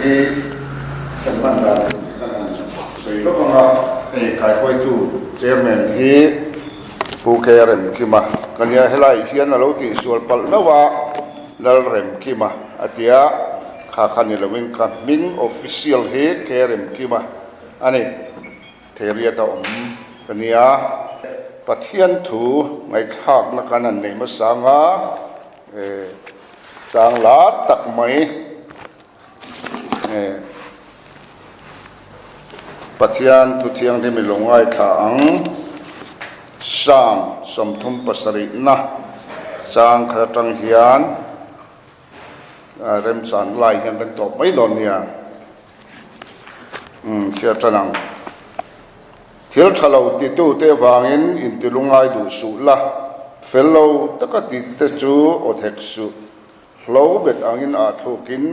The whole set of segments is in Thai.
hi kan man da kan soi lo nga kai khoi tu chairman hi pu ke rem kima kan ya helai hian alo ti sual pal lawa lal rem kima atia kha khani lawin ka min official he ke rem kima ani theria ta kania pathian thu ngai khak na kanan nei ma sanga sang la tak mai pathian thu thiang de milongai tha ang sam somthum pasari na sang khatang hian rem san lai hian kan top mai don nia chia chanang thil thalo ti tu te wangin in tilungai du su la fellow takati te chu othek su hlo bet angin a thukin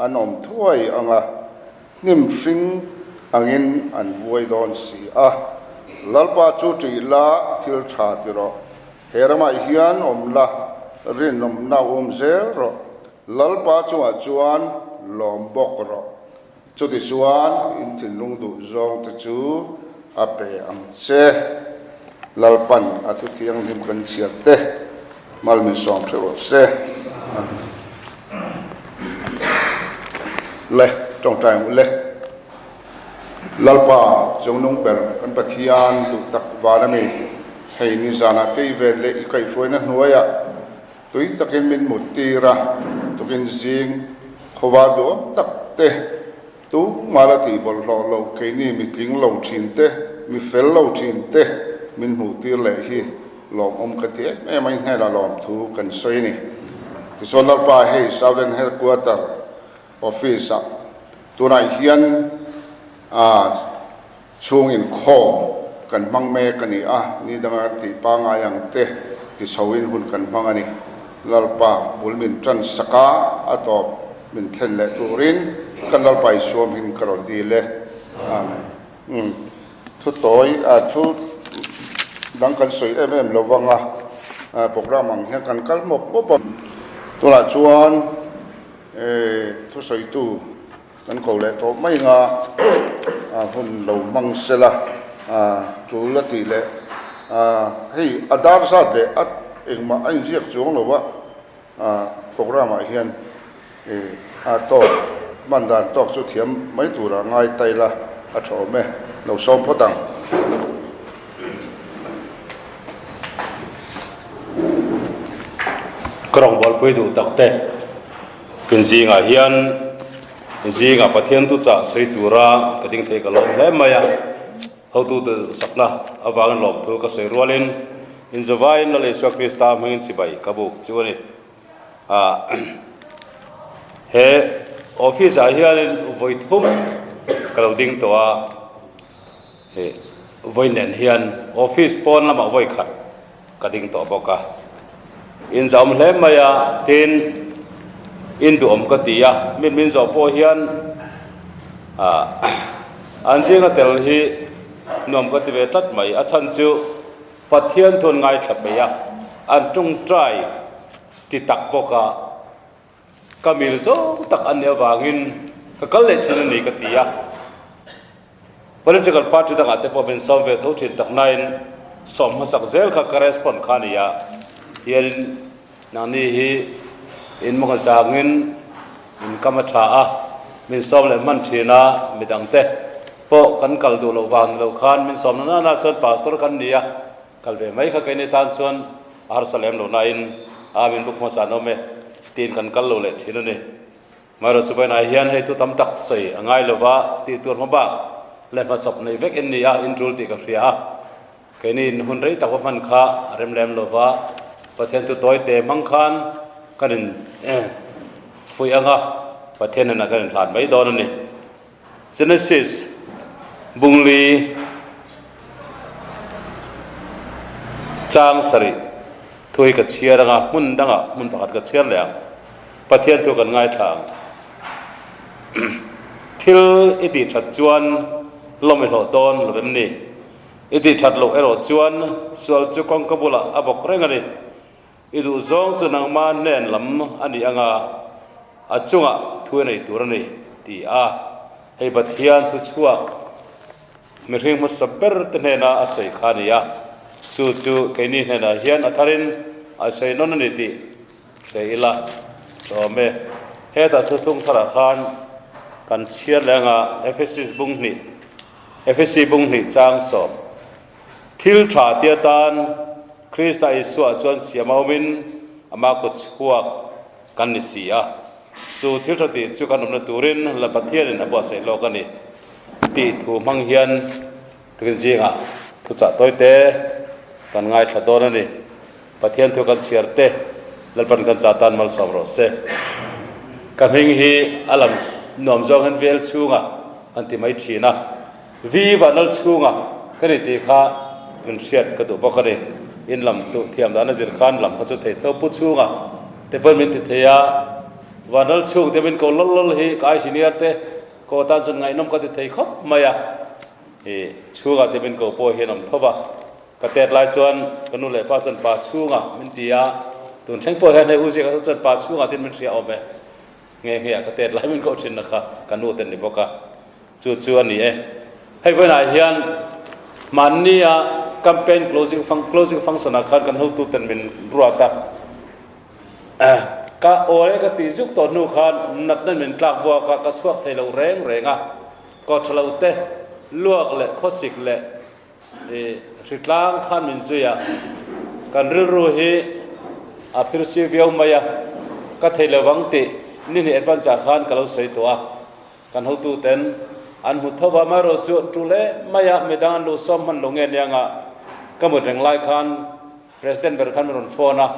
anom thuai anga nim hring angin an buai don si a lalpa chu ti la thil tha ti ro herama hian omla rin nom na zel ro lalpa chu a chuan lombok ro chu ti chuan in thinlung du zong te chu ape ang che lalpan atu thiang lim kan chiat te malmi som thero se le trong tai mu le lalpa chung nung ber kan pathian du tak warami hei ni zana te ve le kai foina hnuaya tui takin min mutira tukin zing khowa do tak te tu malati bol lo ke ni mi ting lo thin te mi fel lo thin te min hu tir le hi lom ka te me mai he la lom thu kan soi ni ti son lalpa hei southern headquarter office tunai hian chung in kho kan mang me kani ni danga ti pa nga yang te ti sawin hun kan mang ani lalpa bulmin tran saka atop min thlen le turin kan lalpa suam hin karol di le amen thu toy thu dang kan soi em lowanga program ang hian kan kal mop bom tula chuan thu soi tu kan ko le to mai nga hun lo mang sela chu la ti le hei adar sa de at engma an jiak chung lo wa program a hian to mandan tok chu thiam mai tura ngai tai la a tho me lo som photang krong bol pui du takte kin zinga hian zinga pathian tu cha sei tura kading thei kalom he maya ho tu de sakna awang lom thu ka sei rolin in zawain la le swak pi sta mangin chibai kabuk chuani he office a hian voi thum kaloding to a he voinen hian office pon lama voi khat kading to boka in zom hle maya tin in du om ka tia min zo po hian an jinga tel hi nom ka ti ve tat mai a chan chu pathian thon ngai thlapeya an tung trai ti tak poka kamil zo tak an ya wangin ka kal le chin ni ka tia political party da ate po ben som ve tho thin tak nain som ma sak zel kha correspond khania hian nani hi in mo zangin in kamatha min som le man thina midangte po kan kal du lo wang lo khan min som na chon pastor kan nia kal ve mai kha kai ne tan chon arsalem lo na in amin buk ma sa no me tin kan kal lo le thina ni maro chubai na hian hei tu tam tak sei angai lo wa ti tur ma ba le ma chop nei vek in nia in rul ti ka ria kai ni hun rei tak man kha rem lem lo wa pathian tu toy te mang khan kanin fui anga pathian na kanin hlan mai don ni genesis bungli chang sari thui ka chiaranga mun danga mun pakhat ka chiar le pathian tu kan ngai thang thil idi that chuan lomi hlo don lovem ni idi that lo ero chuan sual chu kong kabula abok rengani idu zong chu nang ma nen lam ani anga achunga thuai nei turani ti a hei pathian thu chuak mi ring mu saber te na asai khania chu ke ni na hian atharin asai non ni ti te ila so me he ta thu thung thara khan kan chiar lenga FSC bung ni chang som thil tha tia tan Krista Isu chuan siamaumin ama ko chuak kan ni sia chu thil tha ti chu kan na turin la pathian in abo sai lo kan ni ti thu mang hian tukin jinga thu cha toite kan ngai tha don ani pathian thu kan chiar te lalpan kan chatan mal samro se kaming hi alam nom jong han vel chunga anti mai thina vi vanal chunga kani ti kha min siat ka tu bakare in lam tu thiam dana zir khan lam kha chu the to pu chunga te pon min ti theya vanal chung te min ko lol hi kai senior te ko ta chun ngai nom ka ti thei khop maya e chunga te min ko po hi nom thoba ka tet lai chuan kanu le pa chan pa chunga min tia tun theng po han he u je ka chan pa chunga tin min ria ome nghe cái tết lại mình có chuyện là cả nô tên này bao cả chu anh ấy hay với này hiện mania campaign closing function là kan hậu tu tên mình ruột ta cả ore cái tỷ dục tổ nu khan nát nên mình lạc vào cả suốt thay lâu rèn à có cho lâu tê luộc lệ khó xịt lệ rít lang khan mình duy à kan ril ruhi à phía sau viau maya cái thay lâu vắng tị nên hiện văn giả khan kalau sei toa kan hậu tu ten an hut thova maro chu le maya medan lu som man longen yanga kamut reng lai khan president ber khan ron phone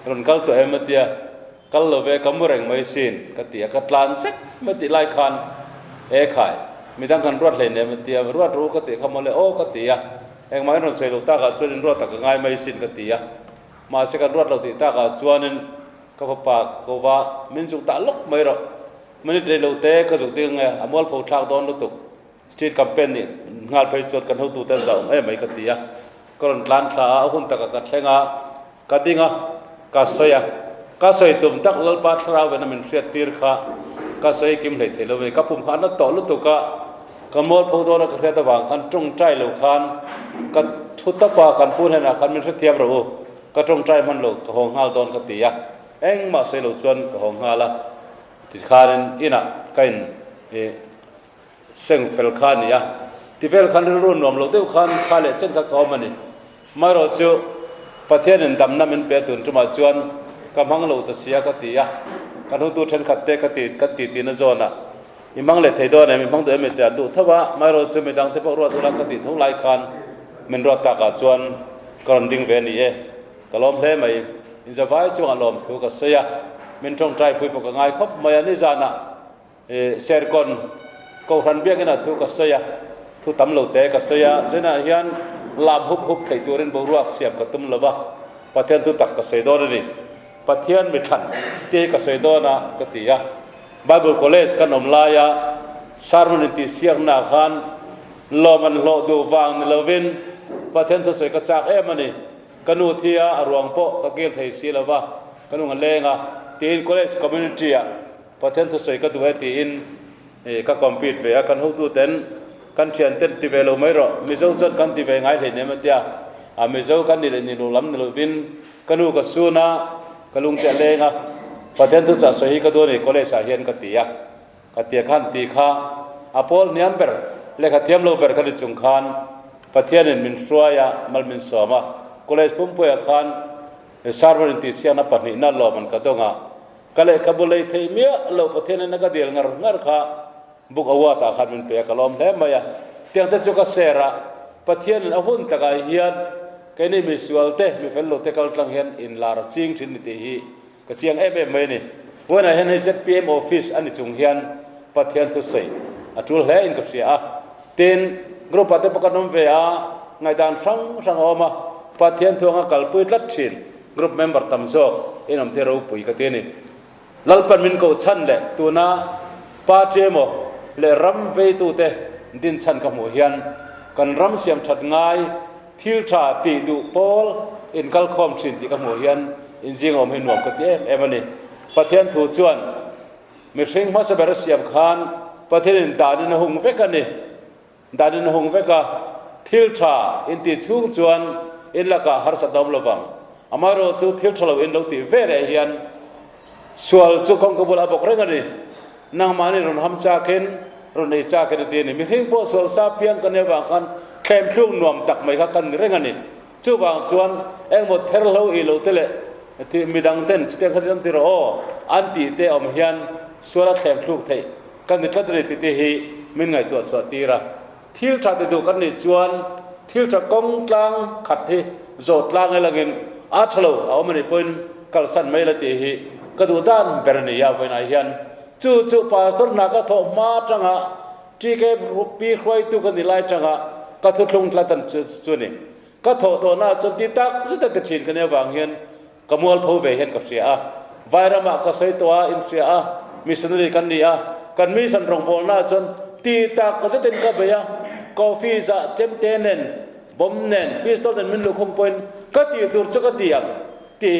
ron kal to ematia kal lo ve kamureng mai sin katia katlan sek mati lai khan e khai midang kan ruat le ne matia ruat ru kati khamole o katia eng mai ron sei lo ta ka chuan ruat ta ka ngai mai sin katia ma se kan ruat lo ti ta ka chuanin ka pa ko wa min chu ta lok mai ro min de lo te ka chu ting amol pho thak don lo tu street campaign ni ngal phei chot kan ho tu ta zau mai ka tia kon tlan thla hun ta ka thlenga ka dinga ka soya ka soi tum tak lal pa thra we na min fiat tir kha ka soi kim le thelo we ka pum khan na to lu tu ka kamol pho do na ka khata wang khan tung trai lo khan ka thutta pa kan pun na khan min thiam ro ka tung trai man lo ka hong hal don ka tia eng ma sei lo chuan ka hong hala ti kharin ina kain e seng fel khan ya ti fel khan ru nom lo te khan khale chen ka ko mani ma ro chu pathian in dam na min pe tun chuma chuan ka mang lo ta sia ka ti ya kan hu tu then khat te ka ti na zona i mang le thei do ne mi mang de me ta du thawa ma ro chu me dang te pok ro tu la ka ti thong lai khan min ro ta ka chuan kon ding ve ni e kalom hle mai in za vai chu alom thu ka sia min trong trai pui pok ngai khop mai ani zana e ser kon ko ran biak ina thu ka sia thu tam lo te ka sia jena hian lam hup thei turin bo ruak siam ka tum lova pathian tu tak ka sei do ni pathian mi than te ka sei do na ka ti ya Bible College kan omlaya sarmun ti siang na khan lo man lo du wang ni lovin pathian tu sei ka chak emani kanu thia arwang po ka gel thei si lova kanu ngalenga tin college community ya pathian tu sei ka du heti in ka compete ve kan hu tu ten kan thian ten ti ve lo mai ro mi zo chot kan ti ve ngai thei ne matia a mi zo kan ni le ni lo lam ni lo vin kanu ka suna kalung te lenga pathian tu cha soi ka do ni college a hian ka tia khan ti kha apol niam ber le kha thiam lo ber kan chung khan pathian in min suaya mal min soma college pum poya khan sarwan ti sia na pani na lo man ka donga kale kabulei thei mia lo pathian na ka dil ngar kha buk awa ta khan min pe kalom le maya tiang te chu ka sera pathian in ahun ta ga hian ke ni mi sual te mi fel lo te kal tlang hian in lar ching thin ni te hi ka chiang em mai ni wona hen ZPM office ani chung hian pathian thu sei atul hle in ka sia ten group ate pakanom ve a ngai dan sang oma pathian thu nga kalpui tlat thin group member tamzo enom te ro pui ka te ni lalpan min ko chan le tuna pa chemo le ram ve tu te din chan ka mu hian kan ram siam that ngai thil tha ti du pol in kal khom thin ti ka mu hian in jing om hin nom ka te emani pathian thu chuan mi hring ma sa ber siam khan ประเทศดาดินหงเวกันนี่ดาดินหงเวกะทิลชาอินติชุงจวนอินละกะฮาร์สัตดอมลวังอามาโรจูทิลชาลอินลูติเวเรเฮียนสวลจุกองกบุลอาบกเรงนี่นางมานี่รุนฮัมจากเห็นรุนไอจากเห็นตีนี่มีเรื่องพอสวลซาเปียงกันเนี่ยบางกันแคมพลุ่งนวมตักไม่กันเรงนี่จู่บางจวนเอ็งหมดเทอร์เลวอีโลเตเลที่มีดังเต้นจุดที่เขาจะตีรออันตีเตอมเฮียนสวลแคมพลุ่งไทยกันนี่ทัดเลยติที่ฮีมินไงตัวสวตีระทิลชาติดูกันนี่จวนทิลชากงกลางขัดฮีโจทลางไงลังเงินอาชโลเอามันนี่เป็นกัลสันไม่ละตีฮีกระดูด้านเบรนียาไว้ในเฮียนจู่ๆปาสตร์นักทอมาจังหะที่แกปีคอยตุกันนี่ไล่จังหะก็ทุกลงทลันจุนี่ก็โถตัวน่าจนติตักสุดแต่ชินกันเนี่ยบางเฮียนกมัวลพูเวเห็นกับเสียไวรัมก็ใส่ตัวอินเสียมิสเนรีกันนี่กันมีสันตรงโพลน่าจนตีตากก็จะเป็นกับเบียกาแฟจะเจมเทนเนนบอมเนนพิสโตลเนนมินลูกคงเป็นก็ตีตัวจุกตีอ่ะตี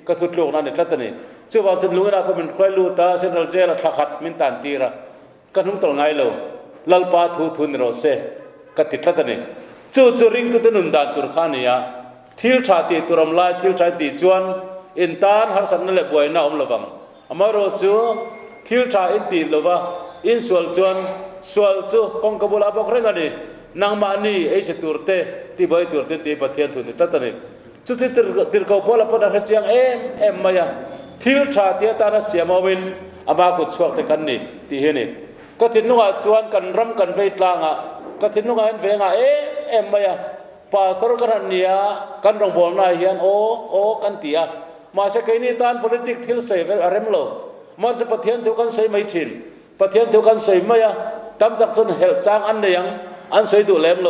ก็ทุกลงนั่นนี่ทัดนี่จู่ว่าจนลุงน่ะพอมันคอยลูตาเซนทรัลเจลทักขัดมินตันตีระก็นุ่งตรงไงโลลัลปาทุนโรเซก็ติดทัดนี่จู่ริงตุนุนดันตุรขานี่ทิลชาติตุรมลายทิลชาติจวนอินตานฮาร์สันนั่นแหละบวยน่าอมละวังอามาโรจู่ทิลชาอินตีลวะอินสวลจวนสวลจู่กองกบุลาบอกเรื่องนี้นางมานีไอ้เสตุรเตที่ใบตุรเตที่ประเทศทุนทัดนี่จู่ที่ติรกอบอลปนหัดเจียงเอ็มมายาทิลชาติตานาเสียมาวินอามากุศลแต่กันนี่ที่เห็นนี่ก็ทิ้งนุ่งจวนกันรำกันเวทลางก็ทิ้งนุ่งเห็นเวงเอ็มมายาปาสตร์กันนี่กันรองบอลนายเฮียนโอกันตีมาเสกนี่ตาน politik ทิลเซเวอร์เรมโลมันจะประเทศทุกคนใส่ไม่ชินประเทศทุกคนใส่ไม่ตั้มจากจนเฮลจางอันเดียงอันใส่ดูเล็มโล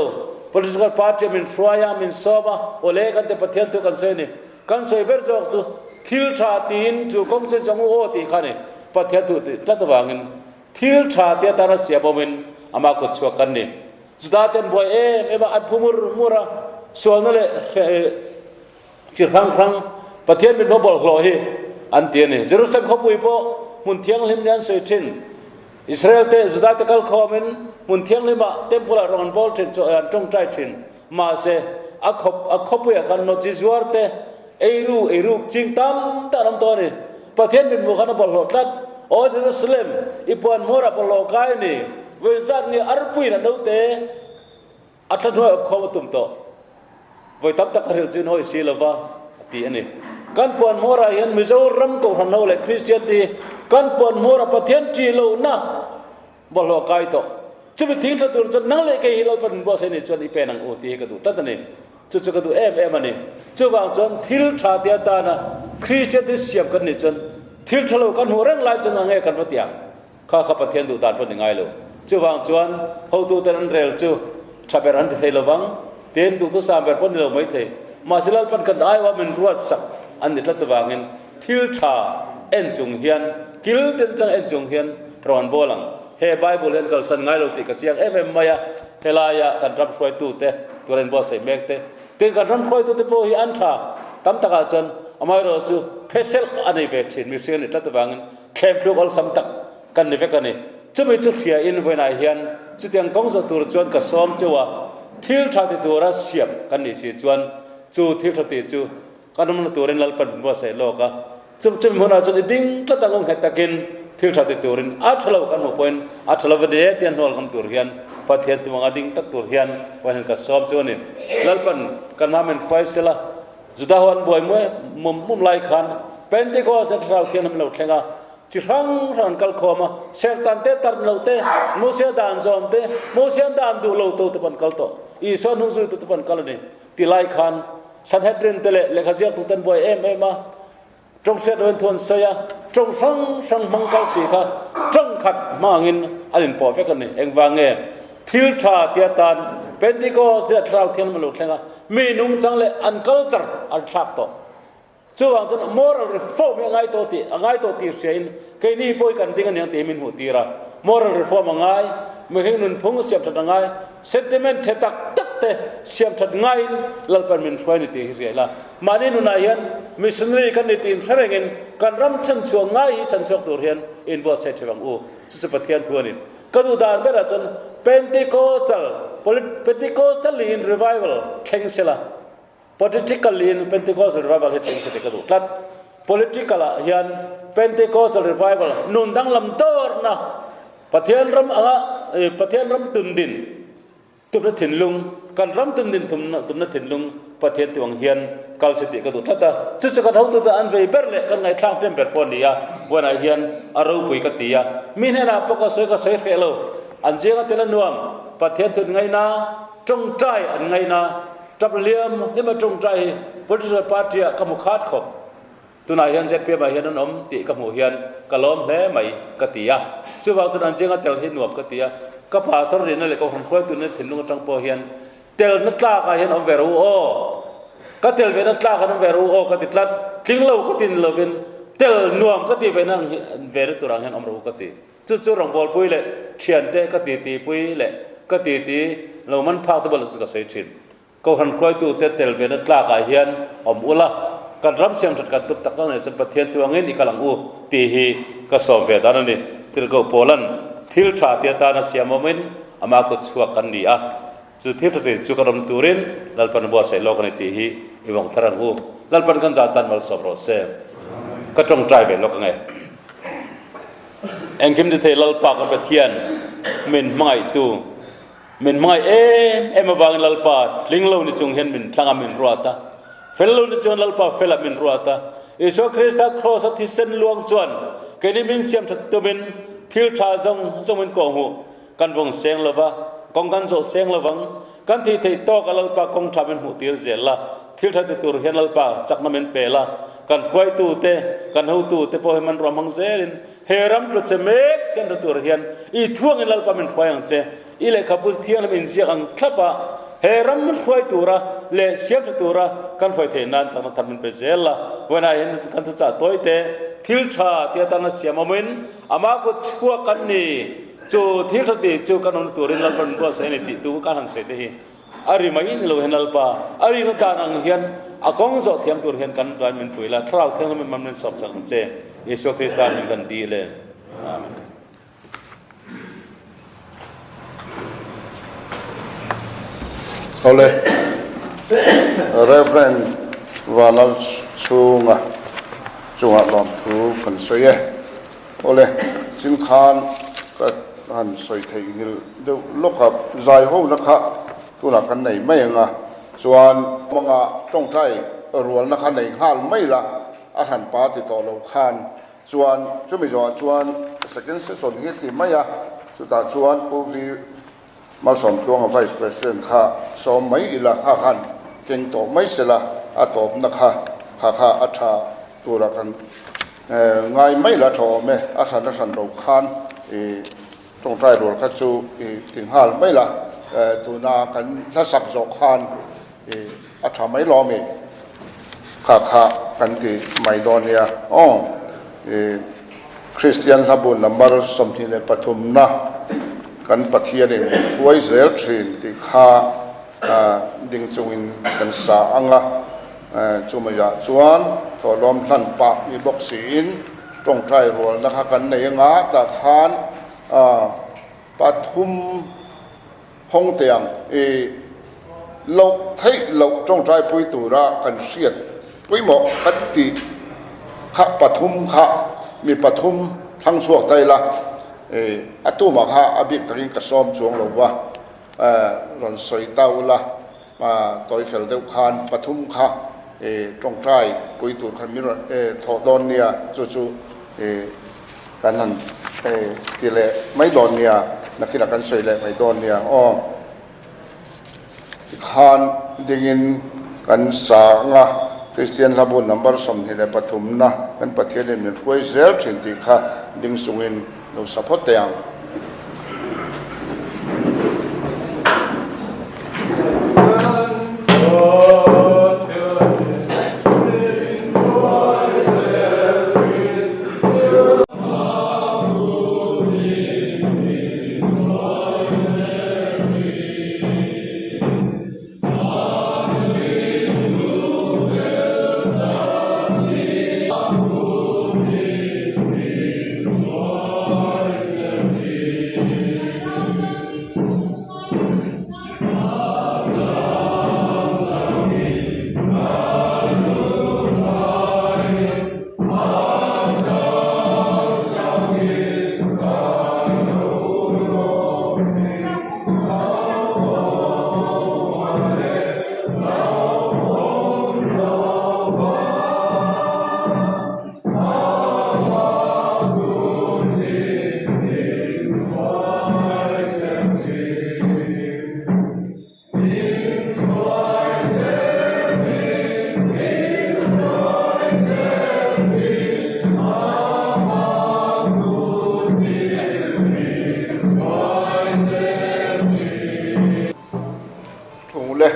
political party มินฟรายมินซอบะโอเล่กันแต่ประเทศทุกคนใส่นี่กันใส่เบอร์จอกสุทิลชาตินจู่กงเสจงโอตีขันนี่ประเทศทุกทัดวางินทิลชาติตานาเสียบมินอามากุศลกันนี่จุดาเต็นบอยมาอัดพูมุระส่วนนั่นแหละจีครั้งประเทศเป็นพบลอยอันเตียนี่เยรูซาเล็มเขาปุยโปมุนเทียงลิมยันเซชินอิสราเอลเตจุดาเตกัลคอมินมุนเทียงลิมะเต็มพลารอนบอลชินจงใจชินมาเซอักขบุยกันโนจิจวาร์เตเอรูจิงตัมตาลำตัวนี่ประเทศเป็นบุคคลบอลหลดโอเยรูซาเล็มอีปวนมอราบอลโลกายนี่เวซันนี่อาร์ปุยนั่นดูเตอัตโนมัติเขาตุ้มโตไว้ตับตะคาริลจินโฮอิสิลวะตีอันนี้กันปวนมอรายันมิโซรัมก็หันเอาเลยคริสเตียนตีกันปวนมอราประเทศจีโลนะบอลโลกายโตจะไปทิ้งตัวจนนั่งเลยกี่เราเป็นบอสนี่จนอีเป็นนังโอตีกันดูตั้งแต่นี้จุดกันดูอันนี้จะวางจนทิลชาติตานะคริสเตียนที่เสียบกันนี่จนทิลชะโลกันหัวเร่งไล่จนนั่งเงกันวัดยังข้าประเทศดูตานเป็นยังไงลูจะวางจนเขาดูแต่นั้นเร็วจู่ชาเบรันเทลวังเตียนดูทุกสามแบบคนเราไม่เทมาสิลัลปันกันได้ว่ามันรวดสักอันนี้ทัดวางินทิลชาเอ็นจงเฮียนกิลเต็นจังเอ็นจงเฮียนพรอนโบลังเฮไบเบิลเห็นกัลสันไงเราติกเสียงมายาเฮลายากันรับช่วยตู้เตตัวเรนบอสใส่เมกเตเตียนกันรับช่วยตู้เตโบฮีอันชาตั้มตะการจนอามายเราจูเพเซลอันนี้เวทินมิเซียนทัดวางินเข้มพลุกอัลสัมตักกันนี่เวกันนี่จะไม่จุดเขียอินเวนายเฮียนจุดยังกงสตูร์จวนกับซ้อมจัวทิลชาติตัวรัสเซียกันนี่สิจวนจูทิลชาติจูกันมันตัวเรนลัลปันบัวใส่โลกะจุดมันอาจจะดิ้งก็ตั้งองค์ตะกินทิลชาติตัวเรนอาชลาวกันหัวเป็นอาชลาวเดียเตียนหัวคำตัวเฮียนพัดเทียนตัวงาดิ้งตักตัวเฮียนวันนั้นกับซ้อมจวนนี่ลัลปันกันมาเป็นไฟเสละจุดาวันบวยมุมไล่ขันเป็นที่ก็จะเราเทียนมันเราแข่งจิรังรันกัลคอมาเซลตันเตตันเราเตมูเซียดานจอมเตมูเซียดานดูเราตัวตุปันกัลโตอีส่วนหุ่นสุดตุปันกัลนี่ที่ไล่ขันสันเฮดรินเตเลเลขาเซียตุตันบอยมาจงเสียดวนทวนเสียจงสังมังกัลสีค่ะจงขัดมางินอันนี้พอเฟกันนี่เองวางเงทิลชาเตียตันเป็นที่ก็เสียเราเทียนมันหลุดแข่งมีนุ่งจังเลยอันกัลจัรอันชักโตจู่ว่าจน moral reform ยังไงตัวตีเสียนเคยนี่พูดกันที่กันยังตีมินหัวตีระ moral reform ยังไงไม่เห็นนุ่นพุ่งเสียบทัดยังไง sentiment เทตักตักเตะเสียบทัดยังไงลัลปันมินช่วยนี่ตีเสียละมานี่นุ่นอายัน missionary กันนี่ตีมเสรงเงินกันรำชันช่วงไงชันช่วงตัวเรียนอินบัวเซตวังอูสุดประเทศทัวนี่ ก็ดูดานไม่ได้จน Pentecostal in revival แข่งเสียละ political in Pentecostal revival เห็นเสียก็ดูทัด political เฮียน Pentecostal revival นุนดังลำต้นนะประเทศรำประเทศรำตุนดินตุนนัดถิ่นลุงการรำตุนดินตุนนัดถิ่นลุงประเทศที่วังเฮียนกาลสิทธิก็ดูทัดแต่จุดจะกระทบตัวอันเวเบอร์เล่กันไงทางเต็มเปิดปนดีอ่ะวันไอเฮียนอารมณ์คุยกันตีอ่ะมีเนี่ยนะพวกก็สวยเฟลล์อันเจ้าเตลนวมประเทศตุนไงนะจงใจอันไงนะจับเลี้ยมนี่มาจงใจ political party ขมุขาดขบตุนายเฮียนเสร็จเพียบเฮียนนอมตีกับหมู่เฮียนกะล้อมแหไม่กตียะชื่อว่าตุนันเจ้าเตลเฮียนหนวบกตียะก็พาสตรีนั่นแหละก็คนคุยตุนนั่นถิ่นลุงจังปอเฮียนเตลนัดลากเฮียนอมเวรูโอก็เตลเวนัดลากอมเวรูโอก็ติดลัดทิ้งเล่าก็ตินเล่าเป็นเตลนวมก็ตีเวนันเวรตุรังเฮียนอมรูก็ตีจู่ๆรองบอลปุยเลยเชียนเตก็ตีปุยเลยก็ตีเรามันพาตัวบอลสุดก็เสียชินก็คนคุยตัวเตลเวนัดลากเฮียนอมอุละการรับเสียงจัดการตุบตักนั่นเนี่ยจะประเทศตัวเงินอีกหลังตีฮีก็สอบเวดานั่นนี่ที่เราโปแลนด์ที่ชาติตานาเซียมมินอามากุชัวกันดีอ่ะจุดที่ที่จุกรมตูรินลัลปันบัวเสโลกันในตีฮีอีวังทารังลัลปันกันจัดตันมาสอบรถเซก็จงใจไปโลกไงเอ็งคิมที่เทลัลปากันไปเทียนมินไม่ตู้มินไม่มาบางลัลปาลิงโลนี่จงเห็นมินทางมินรัวตาเฟลโลนี่จงลัลปาเฟลมินรัวตาอิสุคริสต์ครอสที่เส้นลวงจวนแค่นี้มินเสียมทัดตัวมินทิลชาจงมินกองหูกันวงเสียงละวะกองกันโซเสียงละวังกันที่ที่โตกันลัลปากองทำมินหูตีร์เจล่าทิลทัดตัวเห็นลัลปาจักน้ำมินเปล่ากันควายตู้เตกันหูตู้เตพอให้มันรวมหังเซรินเฮรัมปลุกเสมกเส้นตัวเฮียนอีทวงอิลัลปามันควายหังเซอีเล็กขับบุษเทียนมันเสียงขับปะเฮรัมมันควายตัวระเล่เสียบตัวระกันควายเทนันจังนั้นทำมันเป็นเจล่าวันนั้นเห็นกันทุกจากตัวเตทิลชาเตียตันเสียมามินอามากุชัวกันนี่จูทิลทัดดีจูกันนตัวเรนลัลปันบัวเซนิติตัวกันหังเซเดฮีอาริมาอินโลเฮนัลปาอารินตานังเฮียนอากงโซเทียมตัวเฮียนกันใจมันปุยละทราวเทียมมันสอบสังเจเยซูคริสต์ตามันกันดีเลยอาเมนเอาเลยเรเวนวานัลซูงะจงอาลอมทูกันสวยเอาเลยสินค้าก็หันสวยไทยหิลเดี๋ยวลูกกับใจหูนะครับตัวนักกันไหนไม่ยังอ่ะส่วนมังอ่ะต้องใช้รวนนะครับในห้าไม่ละอาหารปลาติดต่อเราขานส่วนช่วยไม่จ่อส่วนสกินส่วนนี้ที่ไม่อ่ะสุดท้ายส่วนผู้ที่มาสอนตัวกับ Vice President ค่ะสอนไม่ละข้าขันเก่งต่อไม่เสละอาตบนะคะข้าอัฐาตัวละกันง่ายไม่ละทอแม่อาหารเราขานต้องใช้รวนคัดจูถึงห้าไม่ละตัวนากันถ้าสักจอกขานอาชาไม่รอมีข้ากันที่ไม่โดนเนี่ยคริสเตียนฮับุนนัมบาร์สมทีเลปฐุมนะกันปะเทียนไว้เซลทรีนที่ข้าดิ่งจงอินกันสาอังะจุมยาจวนตัวลมทันปะมีบกศีลตรงใจรัวนะคะกันในงาตะคานปฐุมห้องเตียงเราไทยเราจงใจปุยตุระกันเสียดปุยหมอกคัดตีขะปฐุมขะมีปฐุมทั้งช่วงไทยละอัตุมาขะอภิตริงกระซอมช่วงเราว่าหล่นสวยเต้าละมาต่อยเฟลเดวคานปฐุมขะจงใจปุยตุขันมิรทอดอนเนี่ยจู่ๆกันนั้นทีเลไม่โดนเนี่ยนักกีฬากันสวยเลยไม่โดนเนี่ยขานดิ่งกันสางะคริสเตียนฮับุนนัมบาร์สมทีเลปฐุมนะกันประเทศนี้มันช่วยเซลชินติค่ะดิ่งสุงินเราสะพดเตียง Tung le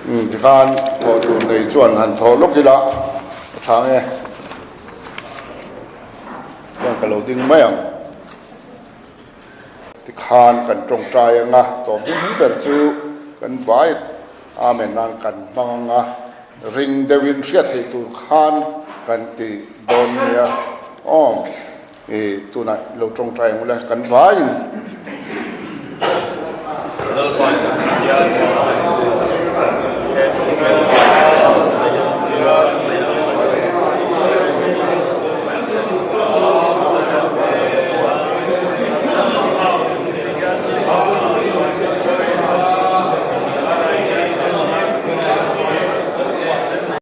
thì kan thọ tu này chuẩn hẳn thọ lúc gì đó tháng nghe còn cái lâu tiếng mấy ông thì khan cần trồng trái nga tổ bún bền chu cần vải amen nan cần mang nga ring devin siết thì tu khan cần thì don ya thì tu này lâu trồng trái một lần cần vải Lỡ